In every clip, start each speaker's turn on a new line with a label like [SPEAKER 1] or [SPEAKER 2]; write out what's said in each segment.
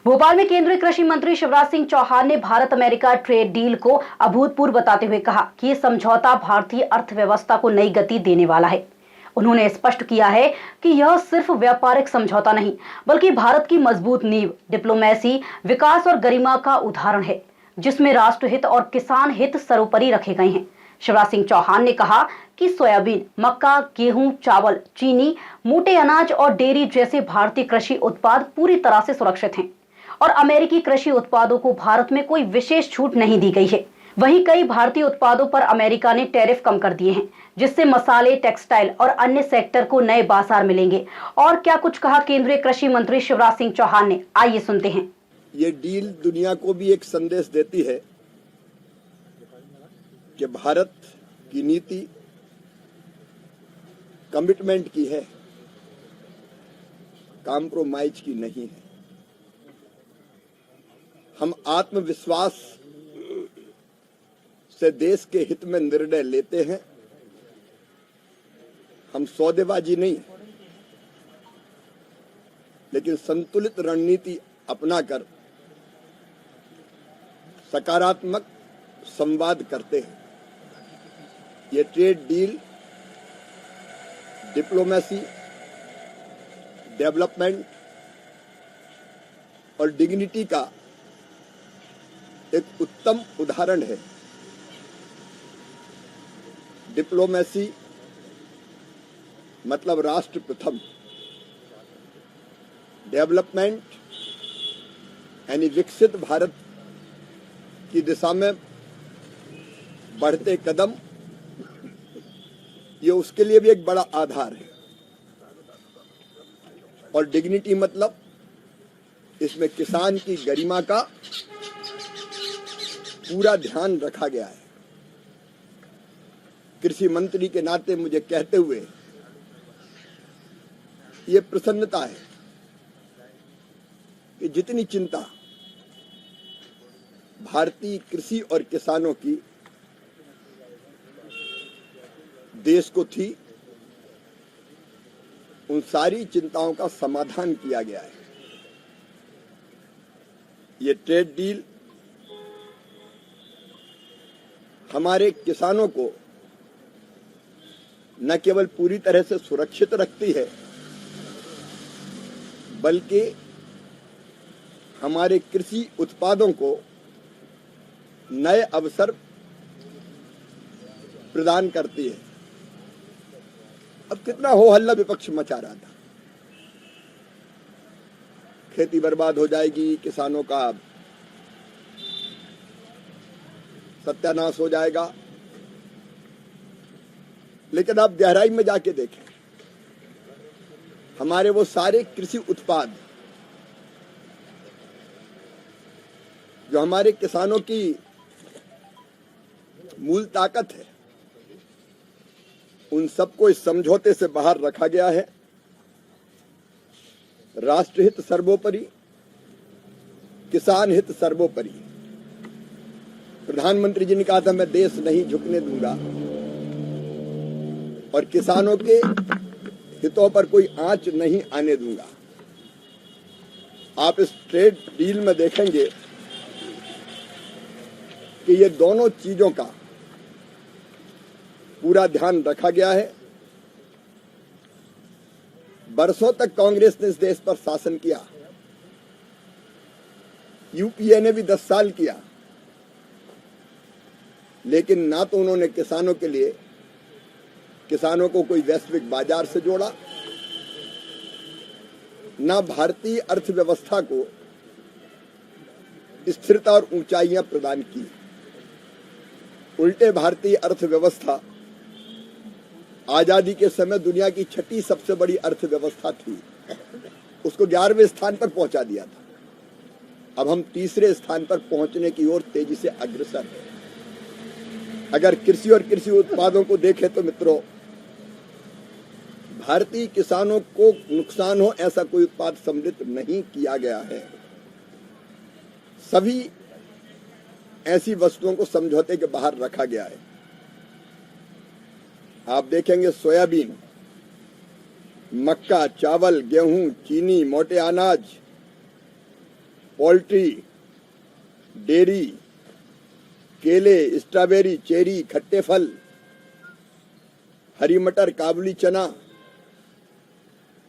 [SPEAKER 1] भोपाल में केंद्रीय कृषि मंत्री शिवराज सिंह चौहान ने भारत अमेरिका ट्रेड डील को अभूतपूर्व बताते हुए कहा कि ये समझौता भारतीय अर्थव्यवस्था को नई गति देने वाला है। उन्होंने स्पष्ट किया है कि यह सिर्फ व्यापारिक समझौता नहीं, बल्कि भारत की मजबूत नींव, डिप्लोमेसी, विकास और गरिमा का उदाहरण है, जिसमें राष्ट्र हित और किसान हित सर्वोपरि रखे गए हैं। शिवराज सिंह चौहान ने कहा कि सोयाबीन, मक्का, गेहूं, चावल, चीनी, मोटे अनाज और डेयरी जैसे भारतीय कृषि उत्पाद पूरी तरह से सुरक्षित हैं और अमेरिकी कृषि उत्पादों को भारत में कोई विशेष छूट नहीं दी गई है। वहीं कई भारतीय उत्पादों पर अमेरिका ने टैरिफ कम कर दिए हैं, जिससे मसाले, टेक्सटाइल और अन्य सेक्टर को नए बाजार मिलेंगे। और क्या कुछ कहा केंद्रीय कृषि मंत्री शिवराज सिंह चौहान ने, आइए सुनते हैं।
[SPEAKER 2] ये डील दुनिया को भी एक संदेश देती है कि भारत की नीति कमिटमेंट की है, कॉम्प्रोमाइज की नहीं है। हम आत्मविश्वास से देश के हित में निर्णय लेते हैं। हम सौदेबाजी नहीं, लेकिन संतुलित रणनीति अपनाकर सकारात्मक संवाद करते हैं। ये ट्रेड डील डिप्लोमेसी, डेवलपमेंट और डिग्निटी का एक उत्तम उदाहरण है। डिप्लोमेसी मतलब राष्ट्र प्रथम, डेवलपमेंट यानी विकसित भारत की दिशा में बढ़ते कदम, ये उसके लिए भी एक बड़ा आधार है। और डिग्निटी मतलब इसमें किसान की गरिमा का पूरा ध्यान रखा गया है। कृषि मंत्री के नाते मुझे कहते हुए ये प्रसन्नता है कि जितनी चिंता भारतीय कृषि और किसानों की देश को थी, उन सारी चिंताओं का समाधान किया गया है। ये ट्रेड डील हमारे किसानों को न केवल पूरी तरह से सुरक्षित रखती है, बल्कि हमारे कृषि उत्पादों को नए अवसर प्रदान करती है। अब कितना हो हल्ला विपक्ष मचा रहा था, खेती बर्बाद हो जाएगी, किसानों का सत्यानाश हो जाएगा। लेकिन आप गहराई में जाके देखें, हमारे वो सारे कृषि उत्पाद जो हमारे किसानों की मूल ताकत है, उन सबको इस समझौते से बाहर रखा गया है। राष्ट्रहित सर्वोपरि, किसान हित सर्वोपरि। प्रधानमंत्री जी ने कहा था, मैं देश नहीं झुकने दूंगा और किसानों के हितों पर कोई आंच नहीं आने दूंगा। आप इस ट्रेड डील में देखेंगे कि ये दोनों चीजों का पूरा ध्यान रखा गया है। बरसों तक कांग्रेस ने इस देश पर शासन किया, यूपीए ने भी 10 साल किया, लेकिन ना तो उन्होंने किसानों के लिए, किसानों को कोई वैश्विक बाजार से जोड़ा, ना भारतीय अर्थव्यवस्था को स्थिरता और ऊंचाइयां प्रदान की। उल्टे भारतीय अर्थव्यवस्था आजादी के समय दुनिया की 6ठी सबसे बड़ी अर्थव्यवस्था थी, उसको 11वें स्थान पर पहुंचा दिया था। अब हम 3रे स्थान पर पहुंचने की ओर तेजी से अग्रसर हैं। अगर कृषि और कृषि उत्पादों को देखें तो मित्रों, भारतीय किसानों को नुकसान हो ऐसा कोई उत्पाद सम्मिलित नहीं किया गया है। सभी ऐसी वस्तुओं को समझौते के बाहर रखा गया है। आप देखेंगे सोयाबीन, मक्का, चावल, गेहूं, चीनी, मोटे अनाज, पोल्ट्री, डेयरी, केले, स्ट्रॉबेरी, चेरी, खट्टे फल, हरी मटर, काबुली चना,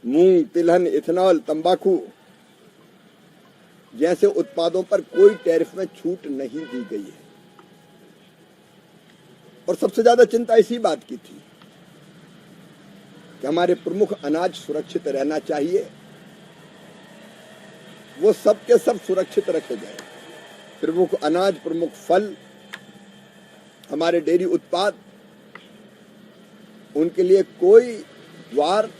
[SPEAKER 2] मूंग, तिलहन, इथेनॉल, तंबाकू जैसे उत्पादों पर कोई टैरिफ में छूट नहीं दी गई है। और सबसे ज्यादा चिंता इसी बात की थी कि हमारे प्रमुख अनाज सुरक्षित रहना चाहिए, वो सब के सब सुरक्षित रखे जाए। प्रमुख अनाज, प्रमुख फल, हमारे डेयरी उत्पाद, उनके लिए कोई द्वार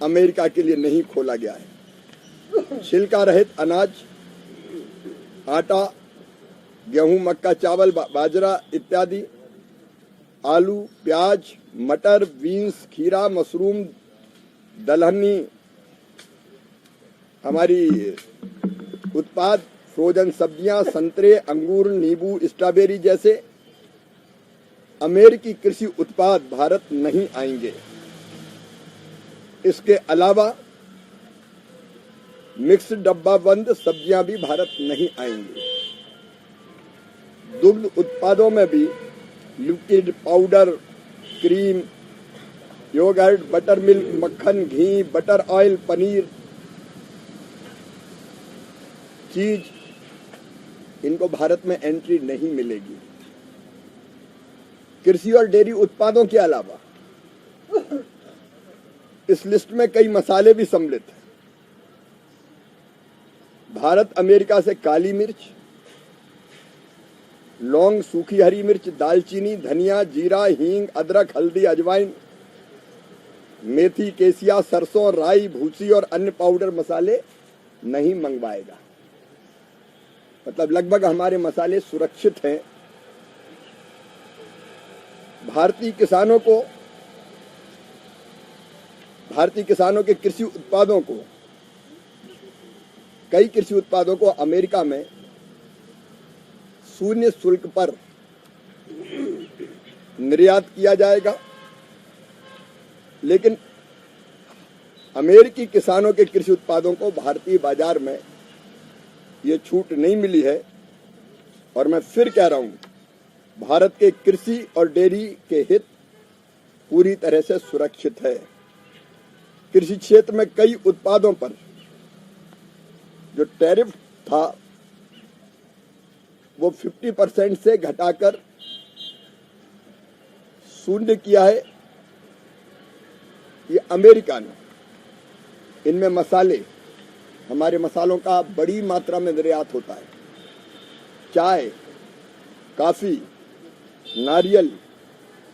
[SPEAKER 2] अमेरिका के लिए नहीं खोला गया है। छिलका रहित अनाज, आटा, गेहूं, मक्का, चावल, बाजरा इत्यादि, आलू, प्याज, मटर, बीन्स, खीरा, मशरूम, दलहनी, हमारी उत्पाद, फ्रोजन सब्जियां, संतरे, अंगूर, नींबू, स्ट्रॉबेरी जैसे अमेरिकी कृषि उत्पाद भारत नहीं आएंगे। इसके अलावा मिक्स डब्बाबंद सब्जियां भी भारत नहीं आएंगी। दुग्ध उत्पादों में भी liquid, powder, cream, yogurt, butter milk, मक्खन, घी, बटर ऑयल, पनीर, चीज, इनको भारत में एंट्री नहीं मिलेगी। कृषि और डेयरी उत्पादों के अलावा इस लिस्ट में कई मसाले भी सम्मिलित हैं। भारत अमेरिका से काली मिर्च, लौंग, सूखी हरी मिर्च, दालचीनी, धनिया, जीरा, हींग, अदरक, हल्दी, अजवाइन, मेथी, केसिया, सरसों, राई, भूसी और अन्य पाउडर मसाले नहीं मंगवाएगा। मतलब लगभग हमारे मसाले सुरक्षित हैं। भारतीय किसानों के कृषि उत्पादों को, कई कृषि उत्पादों को अमेरिका में शून्य शुल्क पर निर्यात किया जाएगा। लेकिन अमेरिकी किसानों के कृषि उत्पादों को भारतीय बाजार में ये छूट नहीं मिली है। और मैं फिर कह रहा हूं, भारत के कृषि और डेयरी के हित पूरी तरह से सुरक्षित है। कृषि क्षेत्र में कई उत्पादों पर जो टैरिफ था वो 50% से घटाकर 0 किया है ये अमेरिका ने। इनमें मसाले, हमारे मसालों का बड़ी मात्रा में निर्यात होता है। चाय, कॉफी,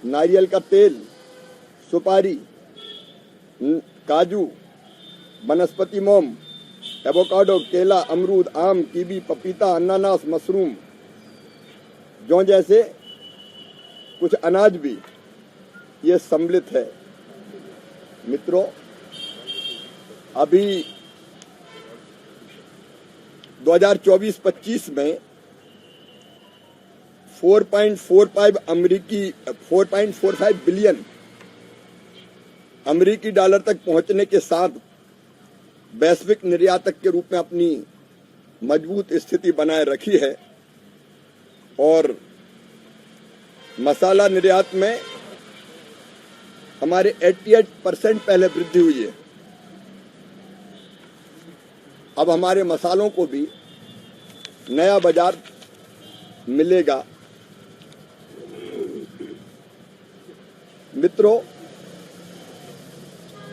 [SPEAKER 2] नारियल का तेल, सुपारी, काजू, वनस्पति मोम, एवोकाडो, केला, अमरूद, आम, कीवी, पपीता, अनानास, मशरूम, जौ जैसे कुछ अनाज भी ये सम्मिलित है। मित्रों, अभी 2024-25 में 4.45 बिलियन अमेरिकी डॉलर तक पहुंचने के साथ वैश्विक निर्यातक के रूप में अपनी मजबूत स्थिति बनाए रखी है। और मसाला निर्यात में हमारे 88% पहले वृद्धि हुई है। अब हमारे मसालों को भी नया बाजार मिलेगा। मित्रों,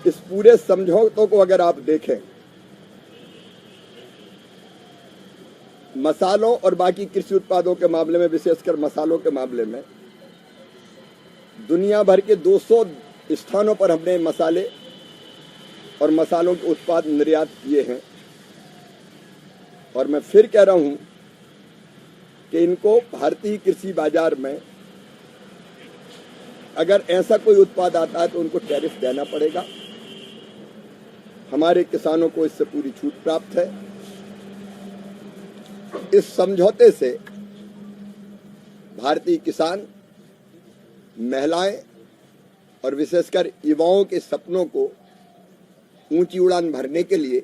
[SPEAKER 2] इस पूरे समझौतों को अगर आप देखें, मसालों और बाकी कृषि उत्पादों के मामले में, विशेषकर मसालों के मामले में, दुनिया भर के 200 स्थानों पर हमने मसाले और मसालों के उत्पाद निर्यात किए हैं। और मैं फिर कह रहा हूं कि इनको भारतीय कृषि बाजार में अगर ऐसा कोई उत्पाद आता है तो उनको टैरिफ देना पड़ेगा। हमारे किसानों को इससे पूरी छूट प्राप्त है। इस समझौते से भारतीय किसान, महिलाएं और विशेषकर युवाओं के सपनों को ऊंची उड़ान भरने के लिए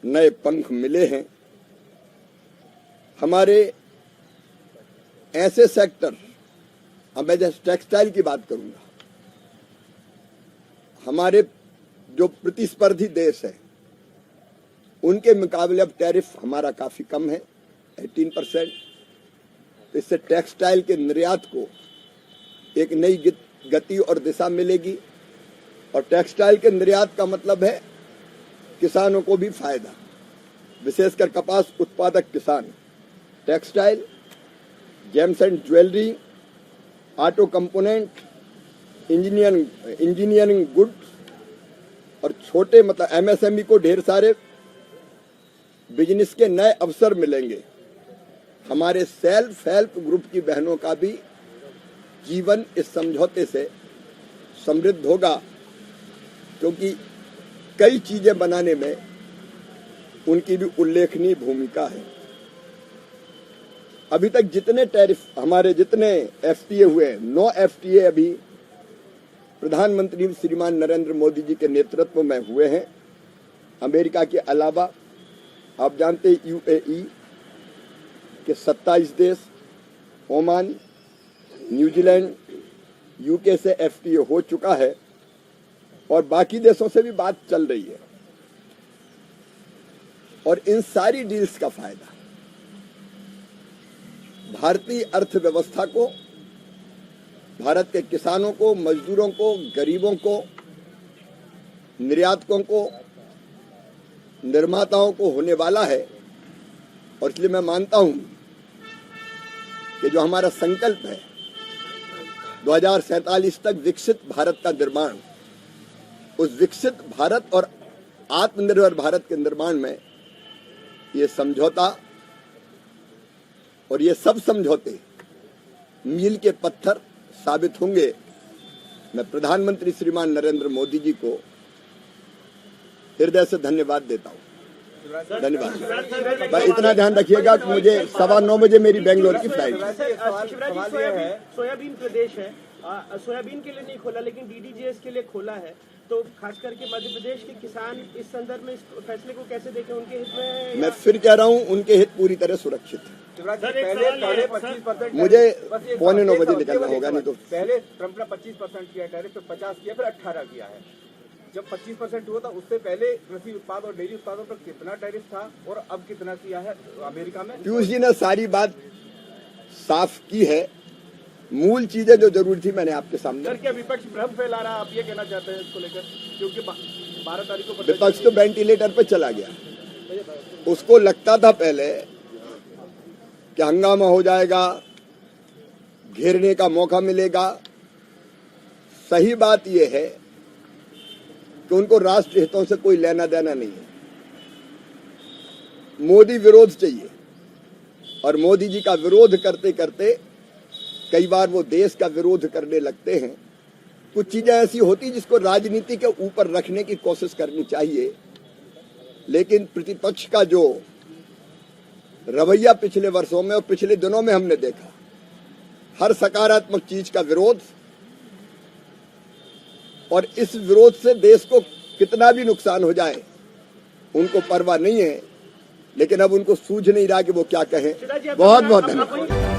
[SPEAKER 2] नए पंख मिले हैं। हमारे ऐसे सेक्टर, अब मैं जैसे टेक्सटाइल की बात करूंगा, हमारे जो प्रतिस्पर्धी देश है उनके मुकाबले अब टैरिफ हमारा काफी कम है, 18%। तो इससे टेक्सटाइल के निर्यात को एक नई गति और दिशा मिलेगी, और टेक्सटाइल के निर्यात का मतलब है किसानों को भी फायदा, विशेषकर कपास उत्पादक किसान। Textile, James and jewellery, auto component, engineering goods और छोटे मतलब एमएसएमई को ढेर सारे बिजनेस के नए अवसर मिलेंगे। हमारे सेल्फ हेल्प ग्रुप की बहनों का भी जीवन इस समझौते से समृद्ध होगा, क्योंकि कई चीजें बनाने में उनकी भी उल्लेखनीय भूमिका है। अभी तक जितने टैरिफ हमारे जितने एफटीए हुए, 9 एफटीए अभी प्रधानमंत्री श्रीमान नरेंद्र मोदी जी के नेतृत्व में हुए हैं। अमेरिका के अलावा आप जानते हैं यूएई के 27 देश, ओमान, न्यूजीलैंड, यूके से एफटीए हो चुका है और बाकी देशों से भी बात चल रही है। और इन सारी डील्स का फायदा भारतीय अर्थव्यवस्था को, भारत के किसानों को, मजदूरों को, गरीबों को, निर्यातकों को, निर्माताओं को होने वाला है। और इसलिए मैं मानता हूं कि जो हमारा संकल्प है 2047 तक विकसित भारत का निर्माण, उस विकसित भारत और आत्मनिर्भर भारत के निर्माण में ये समझौता और ये सब समझौते मील के पत्थर साबित होंगे। मैं प्रधानमंत्री श्रीमान नरेंद्र मोदी जी को हृदय से धन्यवाद देता हूं। धन्यवाद। भाई इतना ध्यान रखिएगा कि मुझे 9:15 बजे मेरी बेंगलोर की फ्लाइट है।
[SPEAKER 3] सोयाबीन प्रदेश है, सोयाबीन के लिए नहीं खोला लेकिन डीडीजीएस के लिए खोला है, तो खास करके मध्य प्रदेश के किसान इस संदर्भ में इस फैसले को कैसे देखें? उनके हित में,
[SPEAKER 2] मैं फिर कह रहा हूं, उनके हित पूरी तरह सुरक्षित है।
[SPEAKER 3] पहले 25%
[SPEAKER 2] मुझे 8:45 बजे निकलना होगा, नहीं तो
[SPEAKER 4] पहले ट्रंप ने 25% किया टैरिफ, फिर 50 किया, फिर 18 किया है। जब 25% हुआ था उससे पहले कृषि उत्पाद और डेयरी उत्पादों पर कितना टैरिफ था और अब कितना किया है अमेरिका में?
[SPEAKER 2] पीयूष जी ने सारी बात साफ की है। मूल चीजें जो जरूरी थी मैंने आपके सामने।
[SPEAKER 3] सर, क्या विपक्ष भ्रम फैला रहा है, आप ये कहना चाहते हैं इसको लेकर? क्योंकि 12 तारीख को
[SPEAKER 2] विपक्ष तो वेंटिलेटर पे चला गया। उसको लगता था पहले कि हंगामा हो जाएगा, घेरने का मौका मिलेगा। सही बात यह है कि उनको राष्ट्र हितों से कोई लेना देना नहीं है। मोदी विरोध चाहिए, और मोदी जी का विरोध करते करते कई बार वो देश का विरोध करने लगते हैं। कुछ चीजें ऐसी होती जिसको राजनीति के ऊपर रखने की कोशिश करनी चाहिए, लेकिन प्रतिपक्ष का जो रवैया पिछले वर्षों में और पिछले दिनों में हमने देखा, हर सकारात्मक चीज का विरोध, और इस विरोध से देश को कितना भी नुकसान हो जाए उनको परवाह नहीं है। लेकिन अब उनको सूझ नहीं रहा कि वो क्या कहें। बहुत बहुत धन्यवाद।